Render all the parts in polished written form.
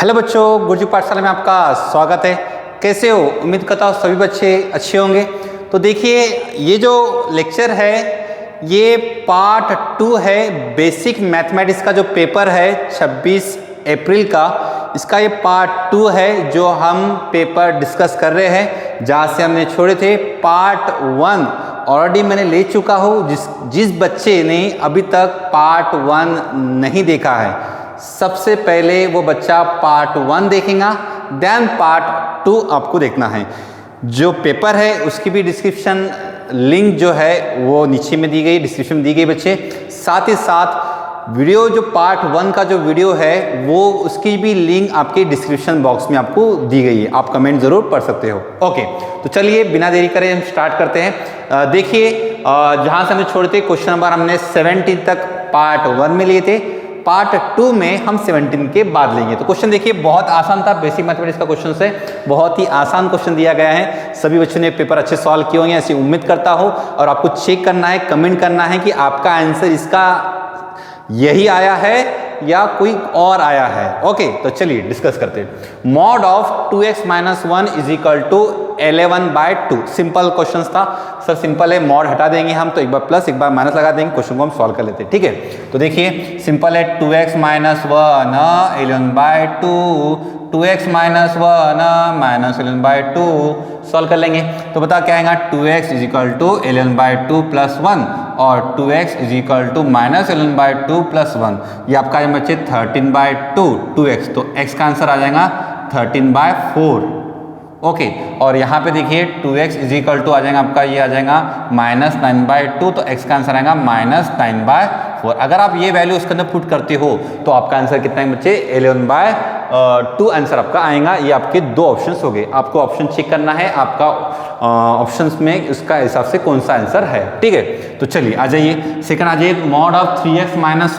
Hello बच्चों, गुरुजी पाठशाला में आपका स्वागत है। कैसे हो? उम्मीद करता हूँ सभी बच्चे अच्छे होंगे। तो देखिए, ये जो लेक्चर है ये पार्ट 2 है। बेसिक मैथमेटिक्स का जो पेपर है 26 अप्रैल का, इसका ये पार्ट 2 है जो हम पेपर डिस्कस कर रहे हैं। जहाँ से हमने छोड़े थे पार्ट 1 ऑलरेडी मैंने ले चुका हूँ। जिस बच्चे ने अभी तक पार्ट 1 नहीं देखा है, सबसे पहले वो बच्चा पार्ट 1 देखेगा, देन पार्ट 2 आपको देखना है। जो पेपर है उसकी भी डिस्क्रिप्शन लिंक जो है वो नीचे में दी गई, डिस्क्रिप्शन में दी गई बच्चे। साथ ही साथ वीडियो जो पार्ट 1 का जो वीडियो है वो उसकी भी लिंक आपके डिस्क्रिप्शन बॉक्स में आपको दी गई है। आप कमेंट जरूर पढ़ सकते हो। ओके, तो चलिए बिना देरी करे हम स्टार्ट करते हैं। देखिए, जहाँ से हमने छोड़े थे क्वेश्चन नंबर हमने 17 तक पार्ट 1 में लिए थे। पार्ट 2 में हम 17 के बाद लेंगे। तो क्वेश्चन देखिए, बहुत आसान था। बेसिक मैथमेटिक्स का क्वेश्चन से बहुत ही आसान क्वेश्चन दिया गया है। सभी बच्चों ने पेपर अच्छे सॉल्व किए होंगे ऐसी उम्मीद करता हूँ। और आपको चेक करना है, कमेंट करना है कि आपका आंसर इसका यही आया है या कोई और आया है। ओके, तो चलिए डिस्कस करते हैं। Mod of 2x - 1 = 11/2। Simple question था सर, सिंपल है। मॉड हटा देंगे हम, तो एक बार प्लस एक बार माइनस लगा देंगे, क्वेश्चन को हम सॉल्व कर लेते हैं। ठीक है, तो देखिए सिंपल है। 2x - 1 11/2, 2x - 1 -11/2 सॉल्व कर लेंगे। तो बता क्या आएगा? 2x = 11/2 + 1 और 2x = -11/2 + 1। ये आपका है बच्चे 13/2 2x, तो x का आंसर आ जाएगा 13/4। ओके, और यहाँ पे देखिए 2x = आ जाएगा आपका, ये आ जाएगा -9/2, तो x का आंसर आएगा -9/4। अगर आप ये वैल्यू उसके अंदर पुट करते हो तो आपका आंसर कितना है बच्चे? 11/2 आंसर आपका आएगा। ये आपके दो ऑप्शंस हो गए। आपको ऑप्शन चेक करना है आपका ऑप्शंस में उसका हिसाब से कौन सा आंसर है। ठीक है, तो चलिए आ जाइए। सेकंड आ जाइए। Mod of 3x - 1 =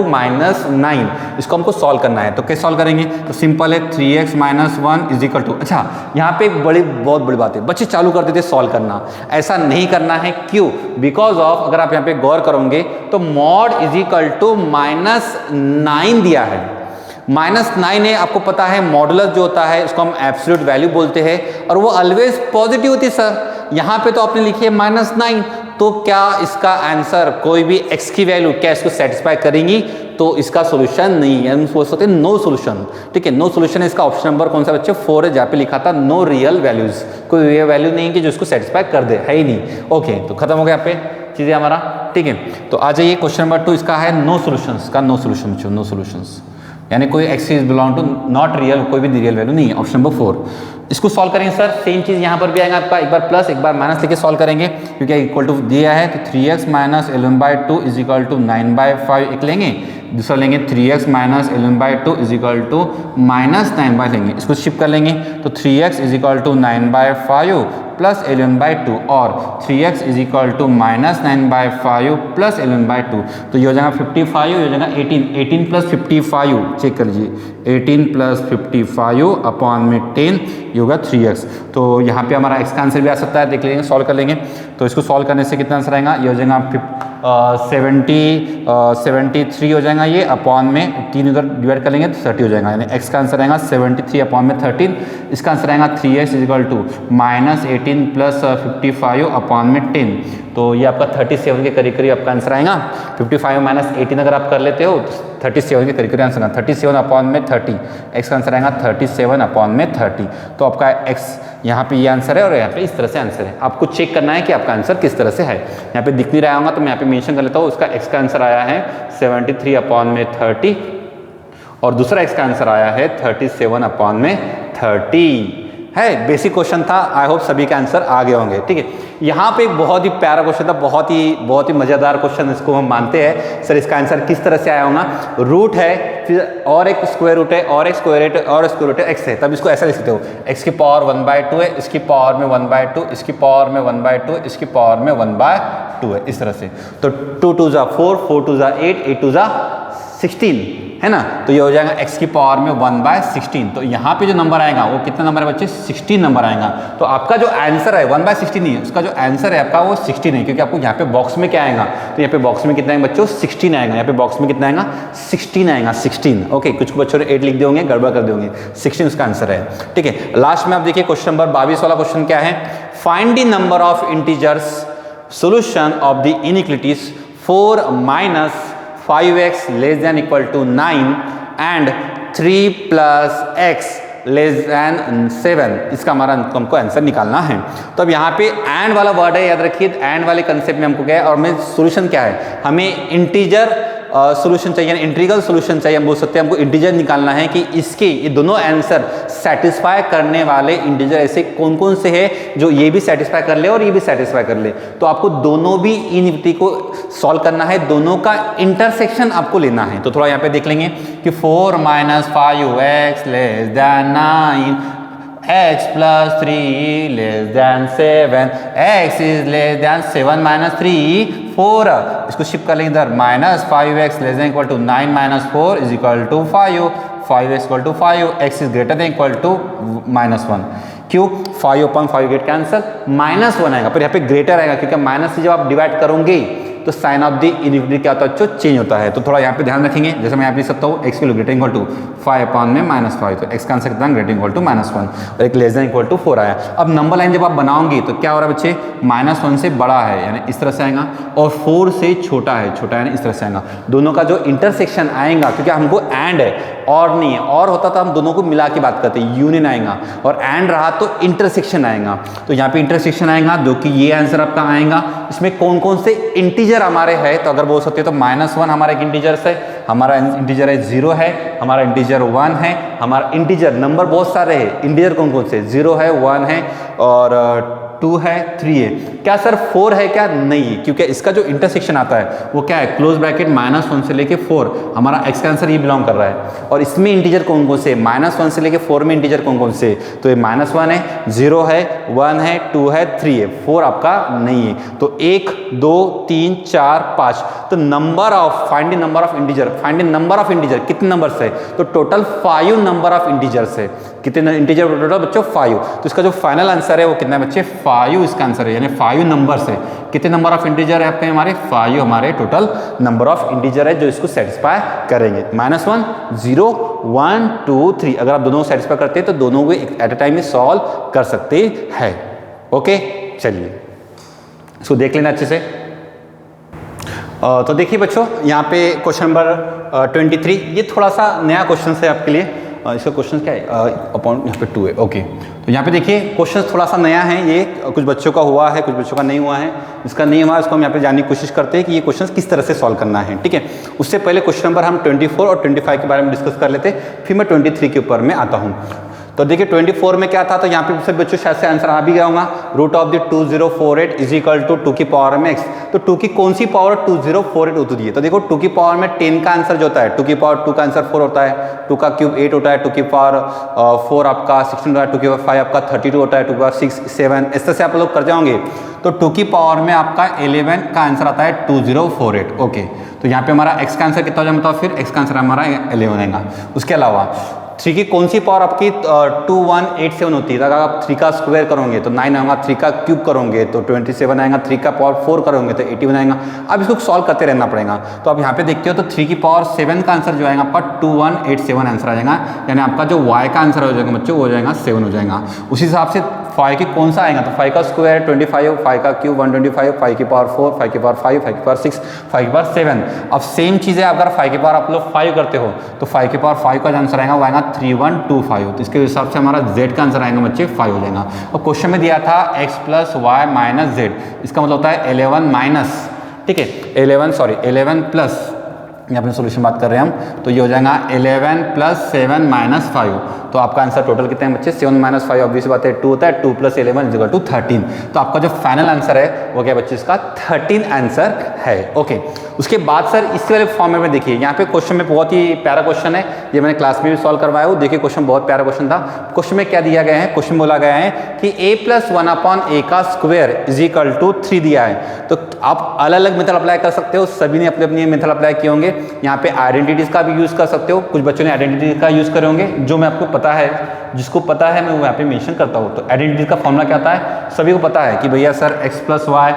-9। इसको हमको सॉल्व करना है। तो कैसे सॉल्व करेंगे? तो सिंपल है। 3x - 1 = अच्छा, यहाँ पे बहुत बड़ी बात है, बच्चे चालू कर देते सॉल्व करना। ऐसा नहीं करना है। क्यों? बिकॉज ऑफ, अगर आप यहाँ पे गौर करोगे तो मॉड = -9 दिया है। -9 है, आपको पता है मॉडुलस जो होता है उसको हम एब्सोल्यूट वैल्यू बोलते हैं और वो ऑलवेज पॉजिटिव होती है सर। यहाँ पे तो आपने लिखी है -9, तो क्या इसका आंसर कोई भी x की वैल्यू क्या इसको सेटिस्फाई करेंगी? तो इसका सोल्यूशन नहीं है। हम सोच सकते हैं नो सोल्यूशन। ठीक है, नो सोल्यूशन है इसका। ऑप्शन नंबर कौन सा बच्चे? 4 है, जहाँ पे लिखा था नो रियल वैल्यूज। कोई ये वैल्यू नहीं कि जो इसको सेटिस्फाई कर दे, है ही नहीं। ओके, तो खत्म हो गया यहाँ पे चीजें हमारा। ठीक है, तो आ जाइए क्वेश्चन नंबर 2, इसका है नो सोल्यूशंस का। नो सोल्यूशन बच्चों, नो सोल्यूशंस यानी कोई x is belong to not real, कोई भी रियल वैल्यू नहीं है। ऑप्शन नंबर 4 इसको सॉल्व करेंगे सर। सेम चीज़ यहाँ पर भी आएगा आपका, एक बार प्लस एक बार माइनस लेके सॉल्व करेंगे क्योंकि इक्वल टू दिया है। तो 3x - 11/2 = 9/5 एक लेंगे, दूसरा लेंगे 3x - 11/2 = -9/5 लेंगे। इसको शिफ्ट कर लेंगे तो 3x = 9/5 + 11/2 और 3x = -9/5 + 11/2, तो ये हो जाएगा 55, ये हो जाएगा 18 + 55 चेक कर लीजिए। 18 + 55/10 ये होगा 3x। तो यहाँ पे हमारा x का आंसर भी आ सकता है, देख लेंगे, सॉल्व कर लेंगे। तो इसको सॉल्व करने से कितना आंसर आएगा? ये हो जाएगा 73 हो जाएगा। ये अपॉन में 3 उधर डिवाइड कर लेंगे तो 30 हो जाएगा, यानी x का आंसर आएगा 73/13। इसका आंसर आएगा 3x = -18 + 55/10। तो ये आपका 37 के करीब करीब आपका आंसर आएगा। 55 - 18 अगर आप कर लेते हो तो 37 के करीब करीब आंसर आएगा। 37/30, x का आंसर आएगा 37/30। तो आपका x यहाँ पे ये आंसर है और यहाँ पे इस तरह से आंसर है। आपको चेक करना है कि आपका आंसर किस तरह से है। यहाँ पे दिख नहीं रहा होगा तो मैं यहाँ पे मेंशन कर लेता हूँ। उसका x का आंसर आया है 73/30 और दूसरा x का आंसर आया है 37/30 है। बेसिक क्वेश्चन था, आई होप सभी के आंसर आ गए होंगे। ठीक है, यहाँ पे एक बहुत ही प्यारा क्वेश्चन था, बहुत ही मजेदार क्वेश्चन इसको हम मानते हैं। सर इसका आंसर किस तरह से आया होगा? रूट है, फिर और एक स्क्वायर रूट है, और एक स्क्वायर रूट है, और स्क्वायर रूट है, x है, तब इसको ऐसा लिख सकते हो। x की पावर 1/2 है, इसकी पावर में 1/2, इसकी पावर में 1/2, इसकी पावर में 1/2 है, इस तरह से। तो 2 × 2 = 4, 4 × 2 = 8, 8 × 2 = 16। है ना, तो ये हो जाएगा x की पावर में 1/16। तो यहाँ पे जो नंबर आएगा वो कितना नंबर है बच्चे, 16 नंबर आएगा। तो आपका जो आंसर है 1/16 नहीं है, उसका जो आंसर है आपका वो 16 है, क्योंकि आपको यहाँ पे बॉक्स में क्या आएगा, तो यहाँ पे बॉक्स में कितना है बच्चों, 16 आएगा। यहाँ पे बॉक्स में कितना आएगा, 16 आएगा, 16। ओके, कुछ बच्चों ने 8 लिख देंगे, गड़बड़ कर देंगे, 16 उसका आंसर है। ठीक है, लास्ट में आप देखिए क्वेश्चन नंबर 22 वाला क्वेश्चन क्या है, find the number of integers solution of the inequalities 4 minus 5x less than equal to 9 and 3 plus x less than 7। इसका हमारा हमको आंसर निकालना है। तो अब यहाँ पे एंड वाला वर्ड है, याद रखिए, एंड वाले कंसेप्ट में हमको क्या है, और में सॉल्यूशन क्या है, हमें इंटीजर सॉल्यूशन चाहिए, इंटीग्रल सॉल्यूशन चाहिए। हम बोल सकते हैं हमको इंटीजर निकालना है कि इसके ये दोनों आंसर सेटिस्फाई करने वाले इंटीजर ऐसे कौन कौन से हैं जो ये भी सेटिस्फाई कर ले और ये भी सेटिस्फाई कर ले। तो आपको दोनों भी इनइक्वालिटी को सॉल्व करना है, दोनों का इंटरसेक्शन आपको लेना है। तो थोड़ा यहाँ पे देख लेंगे कि 4 - 5x less than 9, x plus 3 less than 7, x is less than 7 minus 3 4। इसको शिफ्ट कर लेंगे इधर, -5x less than equal to 9 minus 4 is equal to 5, 5x equal to 5, x is greater than equal to -1। क्यों, 5/5 get cancel, -1 आएगा, पर यहाँ पे greater आएगा क्योंकि माइनस से जब आप डिवाइड करोगे तो साइन ऑफ द इनइक्वालिटी क्या होता है, जो चेंज होता है। तो थोड़ा यहाँ पे ध्यान रखेंगे, जैसे मैं यहाँ पे लिख सकता हूँ x की ग्रेटर इक्वल टू 5/-5, तो x का आंसर कितना, ग्रेटर इक्वल टू -1 और एक लेस देन इक्वल टू 4 आया। अब नंबर लाइन जब आप बनाओगे तो क्या हो रहा है बच्चे, -1 से बड़ा है यानी इस तरह से आएगा, और 4 से छोटा है, छोटा यानी इस तरह से आएगा। दोनों का जो इंटरसेक्शन आएगा, क्योंकि हमको एंड है और नहीं है, और होता तो हम दोनों को मिला के बात करते, यूनियन आएगा, और एंड रहा तो इंटरसेक्शन आएगा। तो यहाँ पे इंटरसेक्शन आएगा, जो कि ये आंसर आपका आएगा। इसमें कौन कौन से इंटीजर हमारे है, तो अगर बोल सकते हो तो -1 हमारा एक इंटीजर है, हमारा इंटीजर है 0 है, हमारा इंटीजर 1 है, हमारा इंटीजर नंबर बहुत सारे हैं, इंटीजर कौन कौन से, 0 है, 1 है और 2 है, 3 है। क्या सर 4 है क्या, नहीं है, क्योंकि इसका जो इंटरसेक्शन आता है वो क्या है, क्लोज ब्रैकेट -1 से लेके 4, हमारा x का आंसर ये बिलोंग कर रहा है। और इसमें इंटीजर कौन कौन से, -1 से लेके 4 में इंटीजर कौन कौन से, तो ये -1 है, 0 है, 1 है, 2 है, 3 है, 4 आपका नहीं है। तो 1 2 3 4 5, तो number of, find the number of integer, find the number of integer, कितने नंबर्स है, तो टोटल 5 नंबर ऑफ इंटीजर्स है। कितने इंटीजर टोटल बच्चों, 5। तो इसका जो फाइनल आंसर है वो कितना है बच्चे, 5 इसका आंसर है, यानी 5 नंबर्स है। कितने नंबर ऑफ इंटीजर है आपके, हमारे 5 हमारे टोटल नंबर ऑफ इंटीजर है जो इसको सेटिस्फाई करेंगे। -1 0 1 2 3, अगर आप दोनों को सेटिस्फाई करते हैं तो दोनों को एट अ टाइम में सॉल्व कर सकते हैं। ओके, चलिए इसको देख लेना अच्छे से। तो देखिए बच्चों, यहाँ पे क्वेश्चन नंबर 23, ये थोड़ा सा नया क्वेश्चन है आपके लिए। इसका क्वेश्चन क्या है, अपॉन यहाँ पे 2 है। ओके, तो यहाँ पे देखिए क्वेश्चन थोड़ा सा नया है, ये कुछ बच्चों का हुआ है, कुछ बच्चों का नहीं हुआ है। जिसका नहीं हुआ इसको हम यहाँ पे जानने की कोशिश करते हैं कि ये क्वेश्चन किस तरह से सॉल्व करना है। ठीक है, उससे पहले क्वेश्चन नंबर हम 24 और 25 के बारे में डिस्कस कर लेते, फिर मैं 23 के ऊपर में आता हूँ। तो देखिए 24 में क्या था, तो यहाँ पे सब बच्चों शायद से आंसर आ भी गया होगा, √2048 इज इक्वल टू 2 की पावर में x। तो 2 की कौन सी पावर 2048 होती है, तो देखो 2 की पावर में 10 का आंसर जो होता है, 2 की पावर 2 का आंसर 4 होता है, 2 का क्यूब 8 होता है, 2 की पावर 4 आपका 16 होता है, 2 की पावर 5 आपका 32 होता है, 2 की पावर 6 7, इस तरह से आप लोग कर जाओगे। तो 2 की पावर में आपका 11 का आंसर आता है 2048। ओके, तो यहाँ पे हमारा x का आंसर कितना हो जाए बताओ, फिर x का आंसर हमारा 11 आएगा। उसके अलावा 3 की कौन सी पावर आपकी 2187 होती है, अगर आप 3 का स्क्वायर करोगे तो 9 आएगा, 3 का क्यूब करोगे तो 27 आएगा, 3 का पावर 4 करोगे तो 81 आएगा। अब इसको सॉल्व करते रहना पड़ेगा। तो आप यहाँ पे देखते हो तो 3 की पावर 7 का आंसर जो आएगा आपका 2187 आंसर आ जाएगा, यानी आपका जो y का आंसर हो जाएगा बच्चों वो हो जाएगा 7 हो जाएगा। उसी हिसाब से 5 की कौन सा आएगा, तो 5 का स्क्वायर 25, 5 का क्यूब 125, 5 की पावर 4, 5 की पावर 5, 5 की पावर 6, 5 की पावर 7। अब सेम चीज़ है, अगर 5 की पावर आप लोग 5 करते हो तो 5 की पावर 5 का आंसर आएगा वो आएगा 3125। तो इसके हिसाब से हमारा z का आंसर आएगा बच्चे 5 हो जाएगा। और क्वेश्चन में दिया था x + y - z, इसका मतलब होता है 11 माइनस, ठीक है 11 प्लस, यहाँ पे सोल्यूशन बात कर रहे हैं हम, तो ये हो जाएगा 11 + 7 - 5। तो आपका आंसर टोटल कितने हैं बच्चे, 7 - 5 ऑब्वियस बात है 2 होता है, 2 + 11 = 13। तो आपका जो फाइनल आंसर है वो क्या बच्चे, इसका 13 आंसर है। ओके, उसके बाद सर इस वाले फॉर्मेट में देखिए, यहाँ पे क्वेश्चन में बहुत ही प्यारा क्वेश्चन है, ये मैंने क्लास में भी सॉल्व करवाया हूँ। देखिए क्वेश्चन बहुत प्यारा क्वेश्चन था। क्वेश्चन में क्या दिया गया है, क्वेश्चन बोला गया है कि a+1/a का स्क्वायर इज इक्वल टू 3 दिया है। तो आप अलग अलग मेथड अप्लाई कर सकते हो, सभी ने अपने अपने मेथड अप्लाई किए होंगे। यहाँ पे आइडेंटिटीज का भी यूज कर सकते हो, कुछ बच्चों ने आइडेंटिटी का यूज करे होंगे, जो मैं आपको पता है, जिसको पता है मैं वो यहाँ पे मेंशन करता हूँ। तो आइडेंटिटी का फॉर्मूला क्या आता है, सभी को पता है कि भैया सर x+y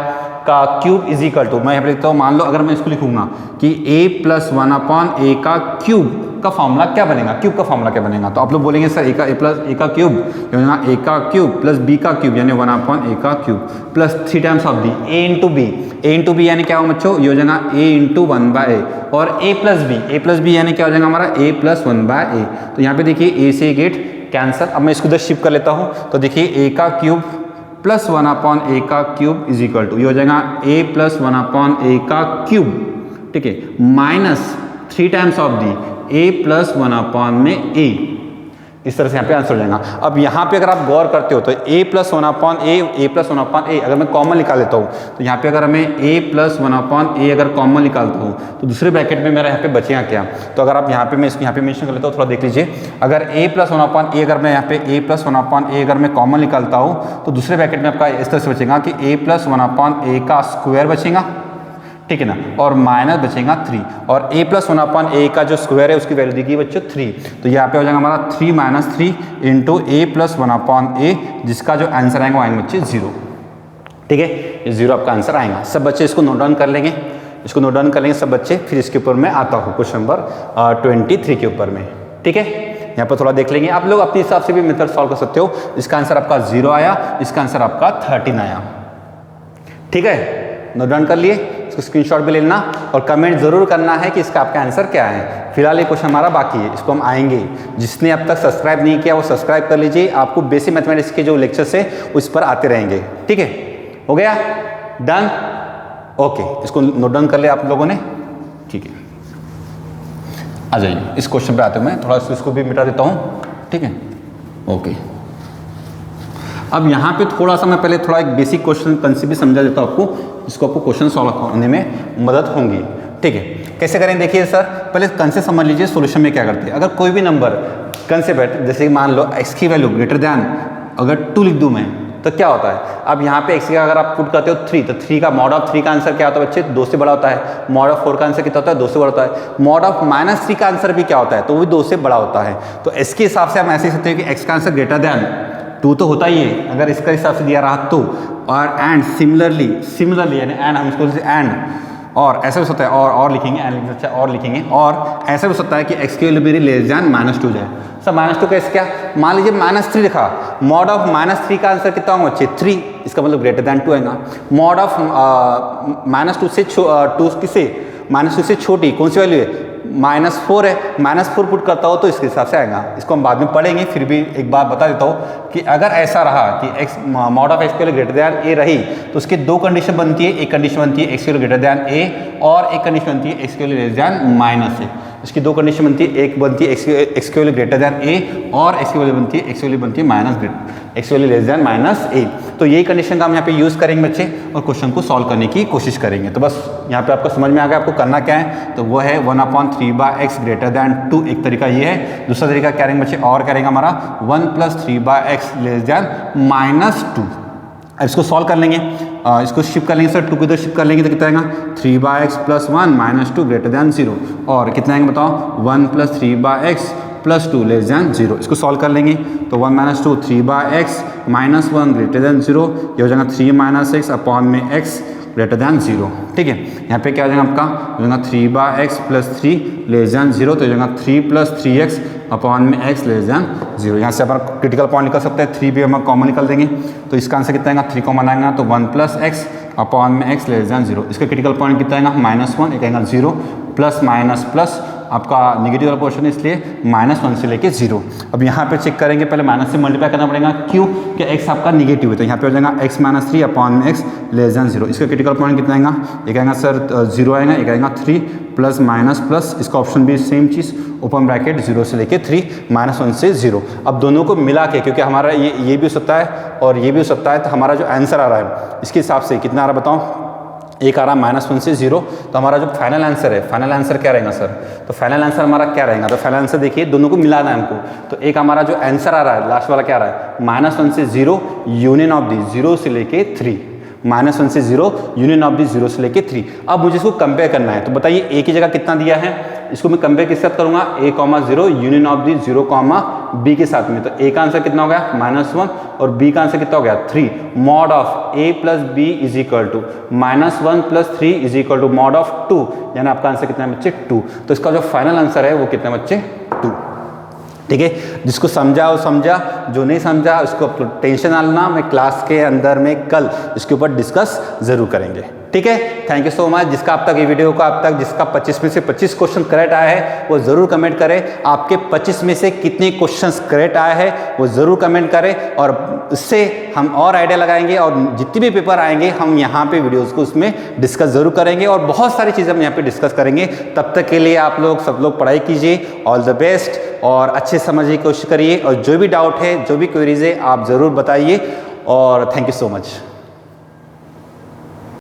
का क्यूब इज इक्वल टू, मैं यहाँ पे लिखता हूँ, मान लो अगर मैं इसको लिखूंगा कि a+1/a का क्यूब का फॉर्मूला क्या बनेगा, क्यूब का फॉर्मूला क्या बनेगा, तो आप लोग बोलेंगे सर a का क्यूब यानी a का क्यूब प्लस b का क्यूब यानी 1/a का cube plus 3 times of the a into b यानी क्या होगा बच्चों, ये हो जाएगा a इंटू 1/a और a प्लस बी यानी क्या हो जाएगा हमारा a+1/a। तो यहाँ पे देखिए a से गेट कैंसर। अब मैं इसको इधर शिफ्ट कर लेता हूँ, तो देखिए a का क्यूब प्लस 1/a का क्यूब इज इक्वल टू, ये हो जाएगा a+1/a का क्यूब, ठीक है, minus 3 times of the a+1/a। इस तरह से यहाँ पे आंसर हो जाएगा। अब यहाँ पे अगर आप गौर करते हो तो a+1/a अगर मैं कॉमन निकाल लेता हूँ, तो यहाँ पे अगर मैं a+1/a अगर कॉमन निकालता हूँ तो दूसरे ब्रैकेट में मेरा यहाँ पे बचेगा क्या, तो अगर आप यहाँ पे मैं इसको यहाँ पे मेंशन कर लेता हूँ, थोड़ा देख लीजिए। अगर a+1/a अगर मैं यहाँ पे a+1/a अगर मैं कॉमन निकालता हूँ तो दूसरे ब्रैकेट में आपका इस तरह से बचेगा कि a+1/a का स्क्वायर बचेगा, ठीक है ना, और माइनस बचेगा 3 और a+1/a का जो स्क्वायर है उसकी वैल्यू देखिए बच्चों 3। तो यहाँ पे हो जाएगा हमारा 3 - 3 इंटू a+1/a, जिसका जो आंसर आएगा वो आएंगे बच्चे 0, ठीक है, ये 0 आपका आंसर आएगा। सब बच्चे इसको नोट डाउन कर लेंगे, इसको नोट डाउन कर लेंगे सब बच्चे। फिर इसके ऊपर मैं आता हूँ क्वेश्चन नंबर 23 के ऊपर में, ठीक है। यहाँ पर थोड़ा देख लेंगे, आप लोग अपने हिसाब से भी मेथड सॉल्व कर सकते हो। इसका आंसर आपका 0 आया, इसका आंसर आपका 13 आया, ठीक है, नोट डाउन कर लिए। इसको स्क्रीनशॉट भी लेना और कमेंट जरूर करना है कि इसका आपका आंसर क्या है। फिलहाल ये क्वेश्चन हमारा बाकी है, इसको हम आएंगे। जिसने अब तक सब्सक्राइब नहीं किया वो सब्सक्राइब कर लीजिए, आपको बेसिक मैथमेटिक्स के जो लेक्चर्स है उस पर आते रहेंगे, ठीक है। हो गया डन, ओके, इसको नोट डाउन कर लिया आप लोगों ने, ठीक है। आ जाइए इस क्वेश्चन पे आते हैं, मैं थोड़ा सा इसको भी मिटा देता हूँ, ठीक है, ओके। अब यहाँ पे थोड़ा सा मैं पहले थोड़ा एक बेसिक क्वेश्चन कंसेप्ट भी समझा देता हूँ आपको, जिसको आपको क्वेश्चन सॉल्व करने में मदद होंगी, ठीक है। कैसे करें देखिए सर, पहले कंसेप्ट समझ लीजिए, सॉल्यूशन में क्या करते हैं। अगर कोई भी नंबर कंसेप्ट है, जैसे मान लो x की वैल्यू ग्रेटर दैन अगर 2 लिख दूँ मैं, तो क्या होता है। अब यहाँ पे x का अगर आप पुट करते हो 3, तो 3 का मॉड ऑफ 3 का आंसर क्या होता है बच्चे, 2 से बड़ा होता है। मॉड ऑफ 4 का आंसर कितना होता है, 2 से बड़ा होता है। मॉड ऑफ -3 का आंसर भी क्या होता है, तो वो भी 2 से बड़ा होता है। तो इसके हिसाब से हम ऐसे सकते हैं कि x का आंसर ग्रेटर दैन 2 तो होता ही है अगर इसका हिसाब से दिया रहा तो, और एंड सिमिलरली यानी एंड हम इसको एंड, और ऐसा भी होता है और लिखेंगे, एंड लिख सकते हैं और लिखेंगे, और ऐसा भी होता है कि x की वैल्यू मेरी लेस दैन -2 जाए। सर -2 का क्या, मान लीजिए -3 लिखा, मॉड ऑफ -3 का आंसर कितना होगा बच्चे 3, इसका मतलब ग्रेटर दैन 2 आएगा। मॉड ऑफ -2 से -2 से छोटी कौन सी वैल्यू है, -4 है, -4 पुट करता हो तो इसके हिसाब से आएगा। इसको हम बाद में पढ़ेंगे, फिर भी एक बात बता देता हूँ कि अगर ऐसा रहा कि x मॉड ऑफ x की वैल्यू ग्रेटर दैन a रही, तो उसकी 2 कंडीशन बनती है। एक कंडीशन बनती है x की वैल्यू ग्रेटर दैन a, और एक कंडीशन बनती है x की वैल्यू लेस दैन -a। इसकी 2 कंडीशन बनती है, एक बनती है x की वैल्यू ग्रेटर दैन a, और x की वैल्यू बनती है x की वैल्यू बनती है x की वैल्यू लेस दैन -a। तो यही कंडीशन का हम यहाँ पे यूज़ करेंगे बच्चे, और क्वेश्चन को सॉल्व करने की कोशिश करेंगे। तो बस यहाँ पे आपको समझ में आ गया आपको करना क्या है, तो वो है 1/3/x ग्रेटर दैन 2, एक तरीका ये है। दूसरा तरीका क्या करेंगे बच्चे, और करेंगे हमारा 1+3/x लेस दैन -2। अब इसको सॉल्व कर लेंगे, इसको शिफ्ट कर लेंगे सर, 2 को इधर शिफ्ट कर लेंगे तो कितना आएगा 3/x + 1 -2 ग्रेटर दैन 0, और कितना आएंगे बताओ 1+3/x + 2 लेस दैन 0। इसको सॉल्व कर लेंगे तो 1 - 2 3/x - 1 ग्रेटर दैन 0, ये हो जाएगा 3 - x अपॉन में x ग्रेटर दैन 0, ठीक है। यहाँ पे क्या हो जाएगा आपका, हो जाएगा 3/x + 3 लेस दैन 0, तो हो जाएगा 3 + 3x अपॉन में x लेस दैन 0। यहाँ से अपन क्रिटिकल पॉइंट निकल सकते हैं, 3 भी हम कॉमन निकल देंगे, तो इसका आंसर कितना आएगा, 3 कॉमन आएगा तो 1+x अपॉन में x लेस दैन 0। इसका क्रिटिकल पॉइंट कितना आएगा -1, एक आएगा 0, प्लस माइनस प्लस आपका निगेटिव वाला पोर्शन इसलिए -1 से लेके 0। अब यहाँ पे चेक करेंगे, पहले माइनस से मल्टीप्लाई करना पड़ेगा, क्यों कि x आपका निगेटिव है, तो यहाँ पे हो जाएगा x - 3 अपॉन में x लेस दैन 0। इसका क्रिटिकल पॉइंट कितना आएगा, एक आएगा सर 0 आएगा, एक आएगा 3 प्लस माइनस प्लस, इसका ऑप्शन भी सेम चीज़, ओपन ब्रैकेट 0 से लेके 3 -1 से 0। अब दोनों को मिला के, क्योंकि हमारा ये भी हो सकता है और ये भी हो सकता है, तो हमारा जो आंसर आ रहा है इसके हिसाब से कितना आ रहा है बताओ, एक आ रहा -1 से 0, तो हमारा जो फाइनल आंसर है, फाइनल आंसर क्या रहेगा सर? तो फाइनल आंसर हमारा क्या रहेगा? तो फाइनल आंसर देखिए, दोनों को मिलाना है हमको। तो एक हमारा जो आंसर आ रहा है लास्ट वाला क्या आ रहा है? -1 से 0 यूनियन ऑफ दी 0 से लेके 3, -1 से 0 यूनियन ऑफ दी 0 से लेके 3। अब मुझे इसको कंपेयर करना है, तो बताइए ए की जगह कितना दिया है, इसको मैं कंपेयर किसके साथ करूंगा? a,0 union of the 0, b के साथ में। तो a का आंसर कितना हो गया? -1 और b का आंसर कितना हो गया? 3। Mod of a plus b is equal to -1 plus 3 is equal to mod of 2, यानी आपका आंसर कितना है बच्चे? 2। तो इसका जो फाइनल आंसर है वो कितना बच्चे? 2। ठीक है, जिसको समझा वो समझा, जो नहीं समझा उसको टेंशन ना लेना, मैं क्लास के अंदर में कल इसके ऊपर डिस्कस जरूर करेंगे। ठीक है, थैंक यू सो मच। जिसका अब तक ये वीडियो का अब तक जिसका 25 में से 25 क्वेश्चन करेक्ट आया है वो जरूर कमेंट करें। आपके 25 में से कितने क्वेश्चंस करेक्ट आए हैं वो जरूर कमेंट करें, और इससे हम और आइडिया लगाएंगे, और जितने भी पेपर आएंगे हम यहाँ पे वीडियोस को उसमें डिस्कस जरूर करेंगे, और बहुत सारी चीज़ें हम यहाँ पे डिस्कस करेंगे। तब तक के लिए आप लोग सब लोग पढ़ाई कीजिए, ऑल द बेस्ट, और अच्छे समझने की कोशिश करिए, और जो भी डाउट है, जो भी क्वेरीज है आप ज़रूर बताइए, और थैंक यू सो मच।